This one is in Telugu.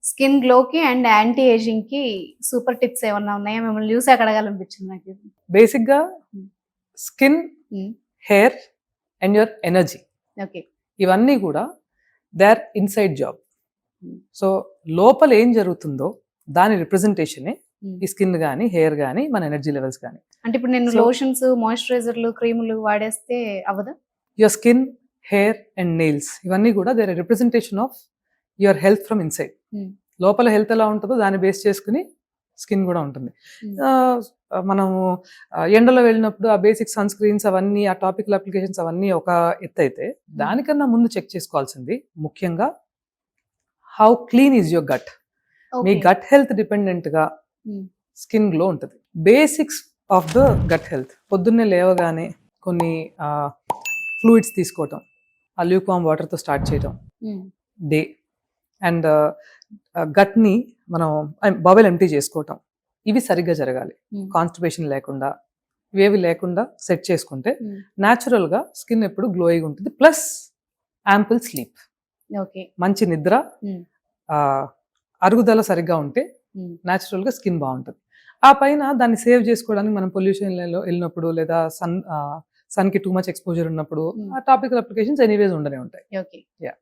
స్కిన్ గ్లోకి అండ్ యాంటీ ఏజింగ్ కి సూపర్ టిప్స్ ఏమన్నా ఉన్నాయా? మిమ్మల్ని చూసాక అడగాలనిపించింది నాకు ఇది. బేసిక్గా Hmm. Skin, hair and your energy, okay. ఇవన్నీ కూడా they are inside job. Hmm. So లోపల ఏం జరుగుతుందో దాని రిప్రజెంటేషనే ఈ స్కిన్ కానీ, హెయిర్ కానీ, మన ఎనర్జీ లెవెల్స్ కానీ. అంటే ఇప్పుడు నేను So- లోషన్స్, మాయిశ్చరైజర్లు, క్రీములు వాడేస్తే అవ్వదా? Your skin, hair and nails ఇవన్నీ కూడా they are representation of your health from inside. Hmm. లోపల హెల్త్ ఎలా ఉంటుందో దాన్ని బేస్ చేసుకుని స్కిన్ కూడా ఉంటుంది. మనము ఎండలో వెళ్ళినప్పుడు ఆ బేసిక్ సన్ స్క్రీన్స్ అవన్నీ, ఆ టాపికల్ అప్లికేషన్స్ అవన్నీ ఒక ఎత్తు అయితే, దానికన్నా ముందు చెక్ చేసుకోవాల్సింది ముఖ్యంగా how clean is your gut. మీ గట్ హెల్త్ డిపెండెంట్ గా స్కిన్ గ్లో ఉంటుంది. Basics of the gut health, పొద్దున్నే లేవగానే కొన్ని ఫ్లూయిడ్స్ తీసుకోవటం, ఆ ల్యూక్వామ్ వాటర్తో స్టార్ట్ చేయటం డే, అండ్ గట్ని మనం బబెల్ ఎంప్టీ చేసుకోవటం, ఇవి సరిగ్గా జరగాలి. కాన్స్టిపేషన్ లేకుండా, ఇవేవి లేకుండా సెట్ చేసుకుంటే న్యాచురల్గా స్కిన్ ఎప్పుడు గ్లోయింగ్ ఉంటుంది. ప్లస్ యాంపుల్ స్లీప్, మంచి నిద్ర, అరుగుదల సరిగ్గా ఉంటే న్యాచురల్గా స్కిన్ బాగుంటుంది. ఆ పైన దాన్ని సేవ్ చేసుకోవడానికి మనం పొల్యూషన్లో వెళ్ళినప్పుడు లేదా సన్కి టూ మచ్ ఎక్స్పోజర్ ఉన్నప్పుడు ఆ టాపికల్ అప్లికేషన్స్ ఎనీవేస్ ఉండనే ఉంటాయి. ఓకే. యా.